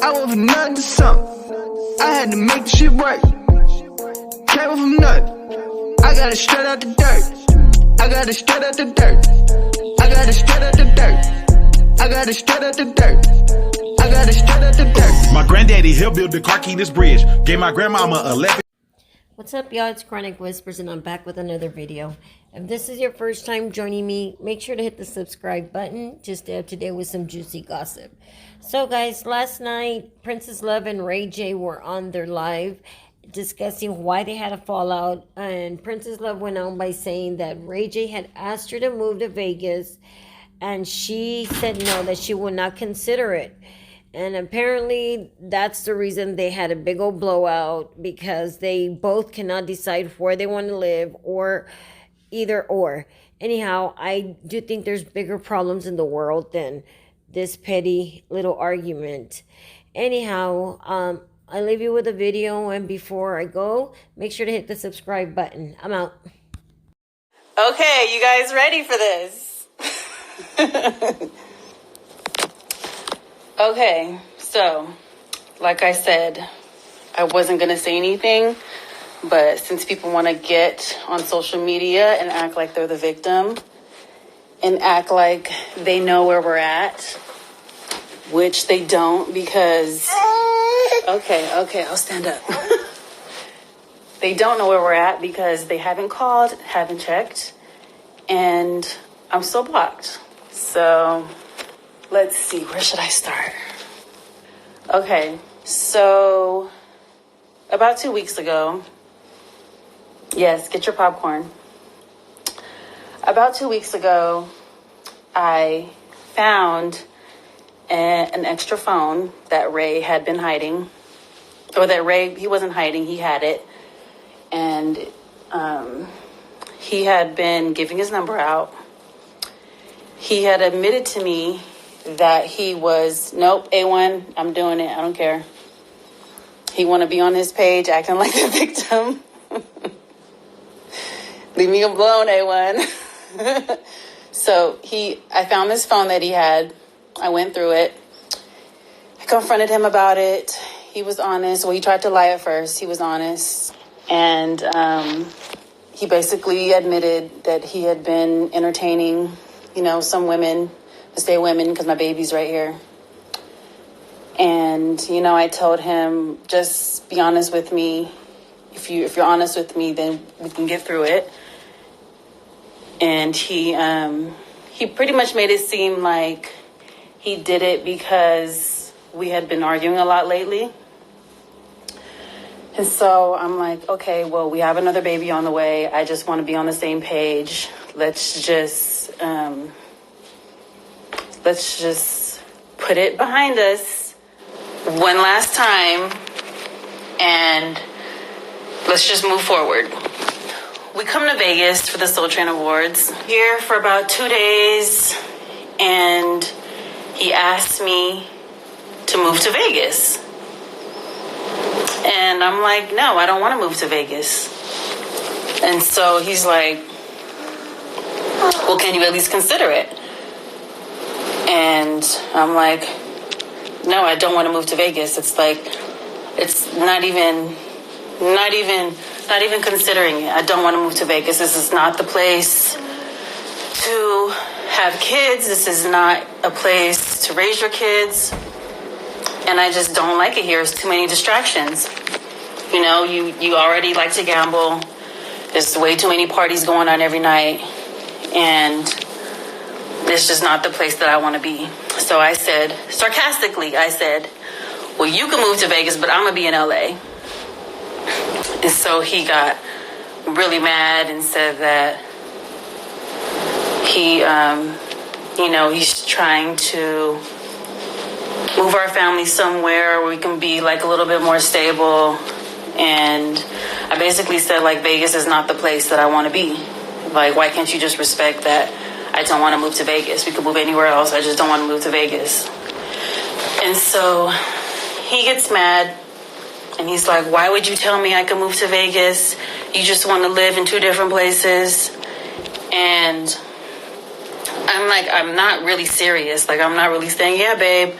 I went from nothing to something. I had to make the shit right. Came up from nothing. I got it straight out the dirt. I got it straight out the dirt. I got it straight out the dirt. I got it straight out the dirt. I got it straight out the dirt. My granddaddy, he'll build the car key this bridge. Gave my grandmama 11. What's up, y'all? It's Chronic Whispers, and I'm back with another video. If this is your first time joining me, make sure to hit the subscribe button. Just stay up to date with some juicy gossip. So, guys, last night, Princess Love and Ray J were on their live discussing why they had a fallout. And Princess Love went on by saying that Ray J had asked her to move to Vegas, and she said no, that she would not consider it. And apparently that's the reason they had a big old blowout, because they both cannot decide where they want to live, or either or. Anyhow, I do think there's bigger problems in the world than this petty little argument. Anyhow, I leave you with a video, and before I go, make sure to hit the subscribe button. I'm out. Okay, you guys ready for this? Okay, so, like I said, I wasn't going to say anything, but since people want to get on social media and act like they're the victim, and act like they know where we're at, which they don't, because, okay, I'll stand up. They don't know where we're at because they haven't called, haven't checked, and I'm still blocked. So let's see, where should I start? Okay, so about 2 weeks ago, yes, get your popcorn. About 2 weeks ago, I found an extra phone that Ray had been hiding, or that Ray, he wasn't hiding, he had it. And he had been giving his number out. He had admitted to me that he was, nope, A1, I'm doing it, I don't care. He want to be on his page acting like the victim. Leave me alone, A1. So I found this phone that he had. I went through it. I confronted him about it. He was honest. Well, he tried to lie at first. He was honest. And he basically admitted that he had been entertaining, some women. I say women because my baby's right here. And, I told him, just be honest with me. If you're honest with me, then we can get through it. And he pretty much made it seem like he did it because we had been arguing a lot lately. And so I'm like, okay, well, we have another baby on the way. I just want to be on the same page. Let's just put it behind us one last time, and let's just move forward. We come to Vegas for the Soul Train Awards. Here for about 2 days, and he asked me to move to Vegas. And I'm like, no, I don't want to move to Vegas. And so he's like, well, can you at least consider it? And I'm like, no, I don't want to move to Vegas. It's like, it's not even considering it. I don't want to move to Vegas. This is not the place to have kids. This is not a place to raise your kids. And I just don't like it here. There's too many distractions. You already like to gamble. There's way too many parties going on every night. And it's just not the place that I want to be. So I said, sarcastically, well, you can move to Vegas, but I'm going to be in LA. And so he got really mad and said that he's trying to move our family somewhere where we can be like a little bit more stable. And I basically said, like, Vegas is not the place that I want to be. Like, why can't you just respect that I don't want to move to Vegas? We could move anywhere else. I just don't want to move to Vegas. And so he gets mad. And he's like, why would you tell me I could move to Vegas? You just want to live in two different places. And I'm like, I'm not really serious. Like, I'm not really saying, yeah, babe,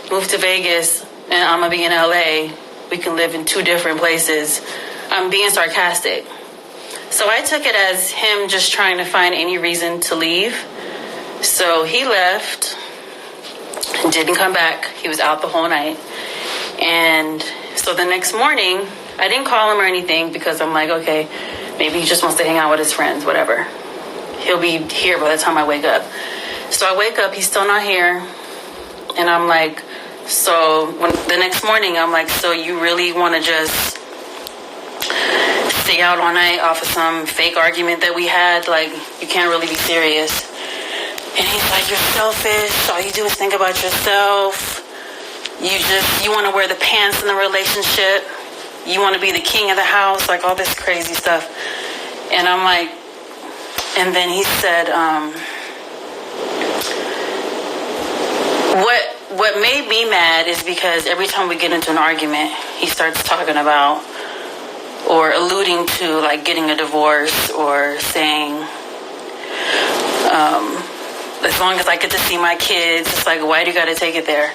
move to Vegas. and I'm gonna be in LA. We can live in two different places. I'm being sarcastic. So I took it as him just trying to find any reason to leave. So he left and didn't come back. He was out the whole night. And so the next morning, I didn't call him or anything because I'm like, okay, maybe he just wants to hang out with his friends, whatever. He'll be here by the time I wake up. So I wake up, he's still not here. And I'm like, the next morning, I'm like, so you really want to just stay out all night off of some fake argument that we had? Like, you can't really be serious. And he's like, you're selfish. All you do is think about yourself. You want to wear the pants in the relationship. You want to be the king of the house, like all this crazy stuff. And I'm like, and then he said, what made me mad is because every time we get into an argument, he starts talking about or alluding to like getting a divorce or saying, as long as I get to see my kids, it's like, why do you got to take it there?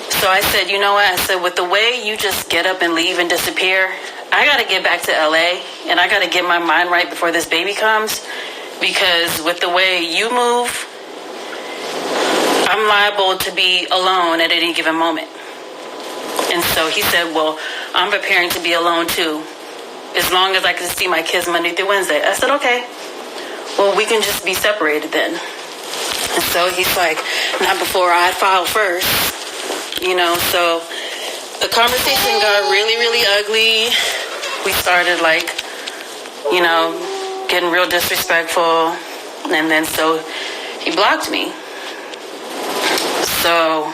So I said, you know what? I said, with the way you just get up and leave and disappear, I got to get back to LA and I got to get my mind right before this baby comes, because with the way you move, I'm liable to be alone at any given moment. And so he said, well, I'm preparing to be alone too, as long as I can see my kids Monday through Wednesday. I said, okay, well, we can just be separated then. And so he's like, not before I file first. You know, so the conversation got really, really ugly. We started like, you know, getting real disrespectful. And then so he blocked me. So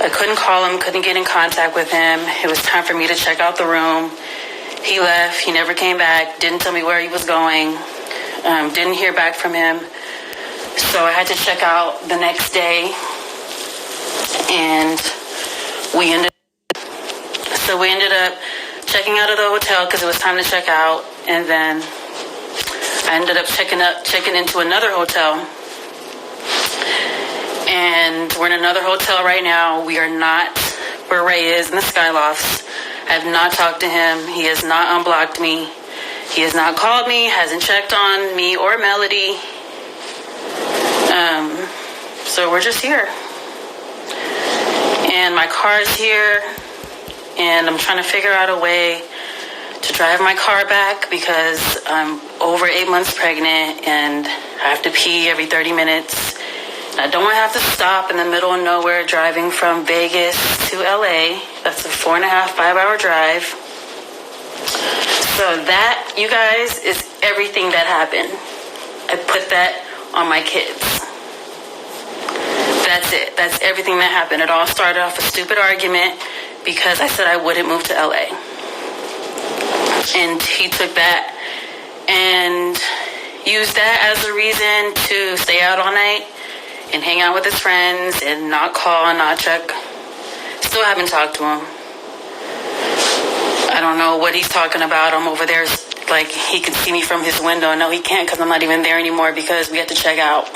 I couldn't call him, couldn't get in contact with him. It was time for me to check out the room. He left. He never came back. Didn't tell me where he was going. Didn't hear back from him. So I had to check out the next day. And we ended up checking out of the hotel because it was time to check out. And then I ended up checking into another hotel. And we're in another hotel right now. We are not where Ray is in the Skylofts. I have not talked to him. He has not unblocked me. He has not called me, hasn't checked on me or Melody. So we're just here. And my car's here. And I'm trying to figure out a way to drive my car back because I'm over 8 months pregnant and I have to pee every 30 minutes. I don't want to have to stop in the middle of nowhere driving from Vegas to LA. That's a 4.5, 5-hour drive. So that, you guys, is everything that happened. I put that on my kids. That's it. That's everything that happened. It all started off a stupid argument because I said I wouldn't move to LA. And he took that and used that as a reason to stay out all night and hang out with his friends and not call and not check. Still haven't talked to him. I don't know what he's talking about. I'm over there like he can see me from his window. No, he can't because I'm not even there anymore because we had to check out.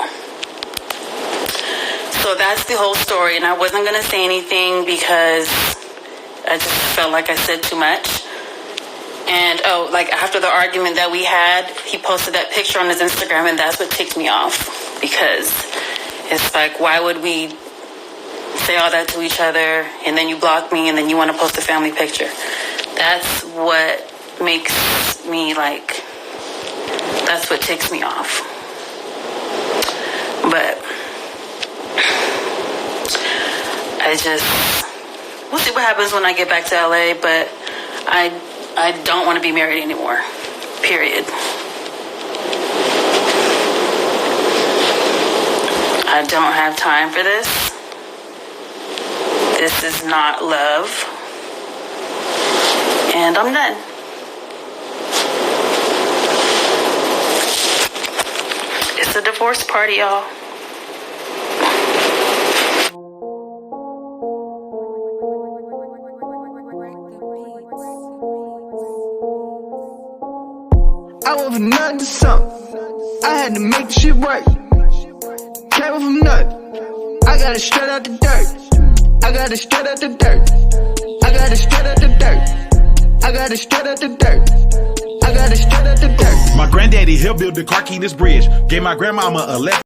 So that's the whole story. And I wasn't going to say anything because I just felt like I said too much. And, like after the argument that we had, he posted that picture on his Instagram and that's what ticked me off. Because it's like, why would we say all that to each other and then you block me and then you want to post a family picture? That's what makes me like, that's what ticks me off. But we'll see what happens when I get back to LA, but I don't want to be married anymore, period. I don't have time for this. This is not love. And I'm done. It's a divorce party, y'all. I went from nothing to something. I had to make shit right. Came from nothing. I got it straight out the dirt. I got it straight out the dirt. I got it straight out the dirt. I got it straight out the dirt. I got it straight out the dirt. My granddaddy helped build the Clarketus Bridge. Gave my grandmama a left.